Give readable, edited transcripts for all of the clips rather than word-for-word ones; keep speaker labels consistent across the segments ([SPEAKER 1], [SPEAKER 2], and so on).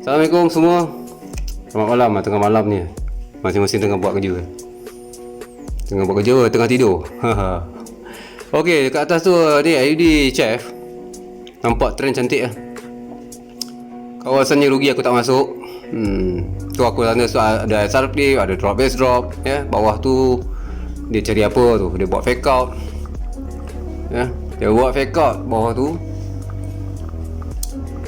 [SPEAKER 1] Assalamualaikum semua. Selamat malam lah, tengah malam ni. Masing-masing tengah buat kerja. Tengah buat kerja, tengah tidur. Okey, dekat atas tu ni IUD Chef. Nampak trend cantik lah. Kawasannya rugi aku tak masuk. Tu aku sana ada SR flip, ada drop base drop, ya. Bawah tu dia cari apa tu? Dia buat fake out. Ya, dia buat fake out bawah tu.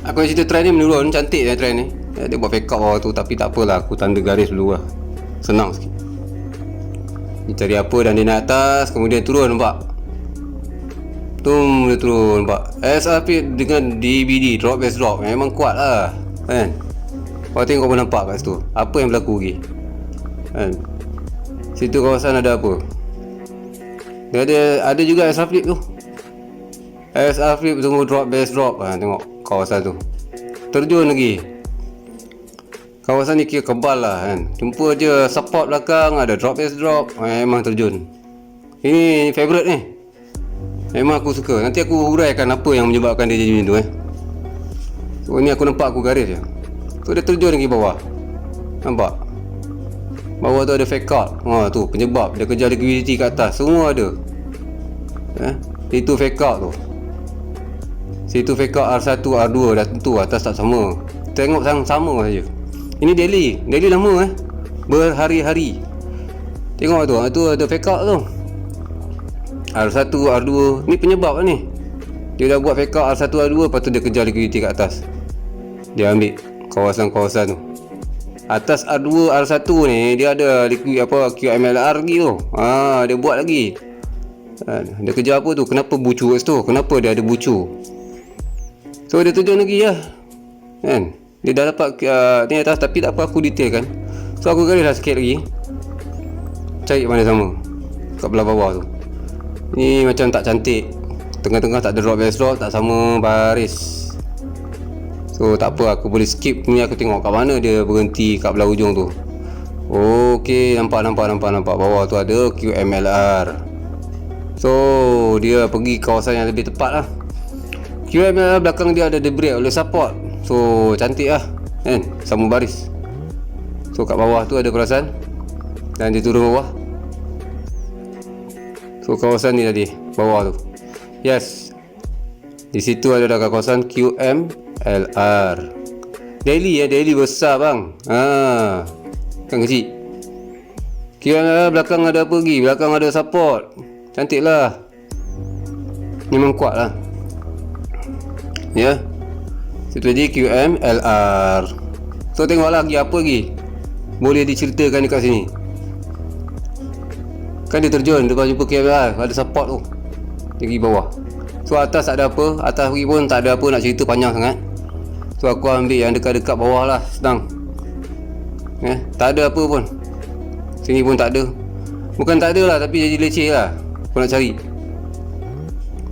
[SPEAKER 1] Aku nak cerita trend ni menurun, cantik lah trend ni. Ya, dia buat fake out bawah tu, tapi tak apalah, aku tanda garis dulu lah. Senang sikit. Dia cari apa dan dia naik atas, kemudian turun, nampak? Dia turun, nampak? SRP dengan DBD, drop base drop, memang kuat lah, kan? Kau tengok, kau nampak kat situ apa yang berlaku lagi, kan? Situ kawasan ada apa? Dia ada juga SR flip tu. SR flip tunggu drop base drop, tengok kawasan tu terjun lagi. Kawasan ni kira kebal lah, kan? Jumpa je support belakang, ada drop base drop, memang terjun. Ini favourite ni, memang aku suka. Nanti aku huraikan apa yang menyebabkan dia jadi macam tu. So ni aku nampak, aku garis je. So dia terjun lagi bawah, nampak? Bawah tu ada fake out. Tu penyebab dia kejar liquidity kat atas, semua ada. Itu fake out tu. Situ fake out R1, R2 dah tentu atas tak sama. Tengok sama saja. Ini daily lama berhari-hari. Tengok tu ada fake out tu. R1, R2, ni penyebab lah ni. Dia dah buat fake out R1, R2, lepas tu dia kejar liquidity kat atas. Dia ambil kawasan-kawasan tu. Atas R2, R1 ni dia ada liquid apa QMLR lagi tu. Dia buat lagi. Dia kejar apa tu? Kenapa bucu kat situ? Kenapa dia ada bucu? So dia terjun lagi lah, kan? Dia dah dapat ni atas, tapi tak apa, aku detailkan. So aku garis lah sikit lagi, cari mana sama kat belah bawah tu. Ni macam tak cantik, tengah-tengah tak ada drop base drop, tak sama baris. So tak apa, aku boleh skip ni. Aku tengok kat mana dia berhenti, kat belah ujung tu. Okey, nampak bawah tu ada QMLR. So dia pergi kawasan yang lebih tepat lah. QMLR belakang dia ada break oleh support. So cantik lah, kan? Sama baris. So kat bawah tu ada perasan, dan dia turun bawah. So kawasan ni tadi, bawah tu, yes, di situ ada dah kawasan QMLR. Daily besar bang. Kan kecil. QMLR belakang ada apa lagi? Belakang ada support. Cantik lah, memang kuat lah. Ya, situ lagi QMLR. So tengok lagi apa lagi boleh diceritakan dekat sini. Kan dia terjun, lepas jumpa QMLR, ada support tu, dia pergi bawah. So atas tak ada apa, atas pergi pun tak ada apa, nak cerita panjang sangat. So aku ambil yang dekat-dekat bawah lah, senang. Tak ada apa pun, sini pun tak ada. Bukan tak ada lah, tapi jadi leceh lah aku nak cari.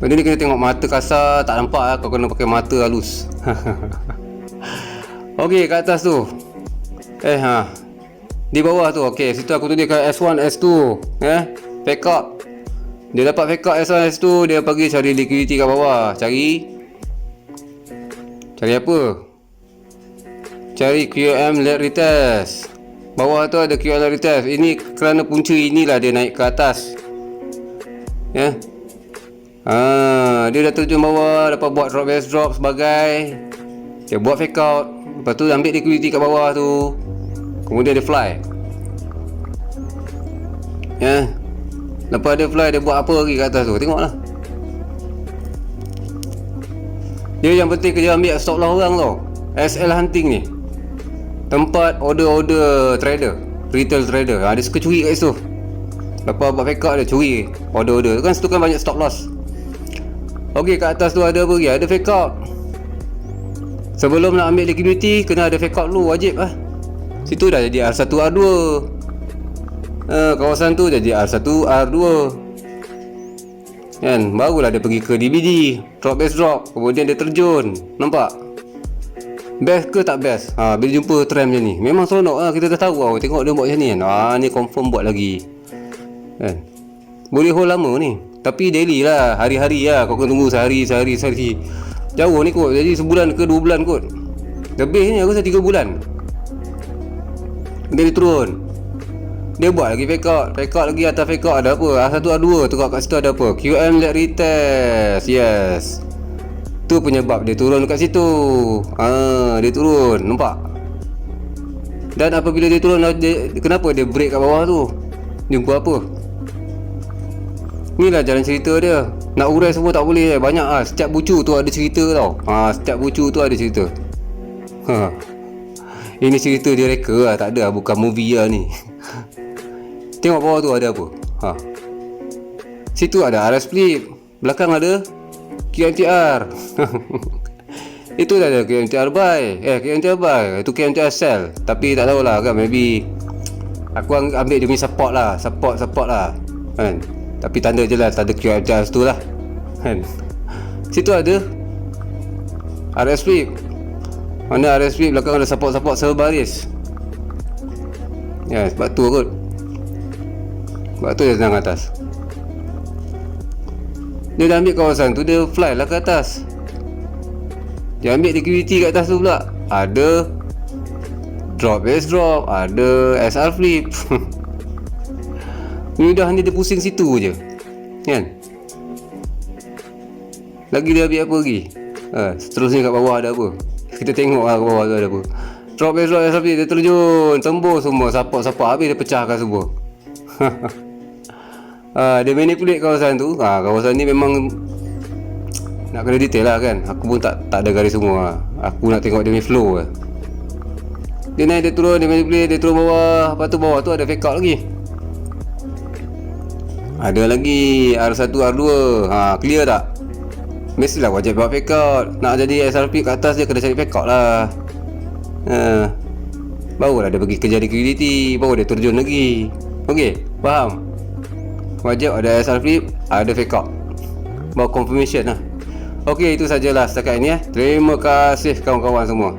[SPEAKER 1] Benda ni kena tengok mata kasar, tak nampak lah, kau kena pakai mata halus. Okey, kat atas tu di bawah tu, okey, situ aku tuliskan S1, S2, fake out. Dia dapat fake out S1, S2, dia pergi cari liquidity kat bawah. Cari apa? Cari QM leg retest. Bawah tu ada QM leg retest. Ini kerana punca inilah dia naik ke atas. Dia dah terjun bawah, dapat buat drop base drop sebagai. Dia buat fake out, lepas tu ambil liquidity kat bawah tu, kemudian dia fly. Lepas dia fly, dia buat apa lagi kat atas tu, tengoklah. Dia yang penting kerja ambil stop loss orang tau. SL hunting ni tempat order trader, retail trader. Dia suka curi kat situ. Lepas buat fake out, dia curi order kan, situ kan banyak stop loss. Okey, kat atas tu ada apa lagi? Ada fake out. Sebelum nak ambil liquidity, kena ada fake out dulu, wajib lah. Situ dah jadi R1, R2. Kawasan tu jadi R1, R2, kan? Barulah dia pergi ke DBD, drop base drop, kemudian dia terjun. Nampak? Best ke tak best? Bila jumpa trend macam ni, memang seronok lah. Kita dah tahu tengok dia buat macam ni kan. Ni confirm buat lagi, kan? Boleh hold lama ni. Tapi daily lah, hari-hari lah. Kau kena tunggu sehari. Jauh ni kot, jadi sebulan ke 2 bulan kot. Lebihnya aku rasa 3 bulan. Dia turun. Dia buat lagi fake out lagi atas fake out. Ada apa? A1 A2 tu kat situ ada apa? QM lag retest. Yes. Tu penyebab dia turun kat situ. Dia turun, nampak? Dan apabila dia turun, kenapa dia break kat bawah tu? Jumpa apa? Inilah jalan cerita dia. Nak urai semua tak boleh. Banyak setiap bucu tu ada cerita tau. Setiap bucu tu ada cerita. Ini cerita dia reka lah, tak ada lah, bukan movie lah ni. Tengok bawah tu ada apa? Situ ada RS Flip. Belakang ada QMTR. Itu dah ada QMTR buy. QMTR buy. Itu QMTR sell. Tapi tak tahulah kan, maybe aku ambil dia punya support lah. Support lah kan. Tapi tanda je lah, tanda QMTR situ lah kan. Situ ada RS Flip. Mana RS Flip belakang ada support sebaris. Ya, sebab tu kot. Sebab tu dia senang atas. Dia dah ambil kawasan tu, dia fly lah ke atas. Dia ambil liquidity kat atas tu pula. Ada drop base drop, ada SR flip. Ni dah hanya dia pusing situ je kan. Lagi dia ambil apa lagi? Seterusnya kat bawah ada apa? Kita tengok lah kat bawah tu ada apa. Drop base drop SR flip, dia terjun, tembus semua, support habis dia pecahkan semua. Dia manipulate kawasan tu. Kawasan ni memang nak kena detail lah kan. Aku pun tak ada garis semua. Aku nak tengok dia punya flow lah. Dia naik, dia turun, dia manipulate, dia turun bawah. Lepas tu bawah tu ada fake out lagi. Ada lagi R1 R2. Clear tak? Mestilah wajib buat fake out. Nak jadi SRP kat atas dia kena cari fake out lah. Barulah dia pergi kerja liquidity, baru dia terjun lagi. Okey, faham? Wajib ada SR flip, ada fake out, baru confirmation lah. Okey, itu sajalah setakat ini. Terima kasih kawan-kawan semua.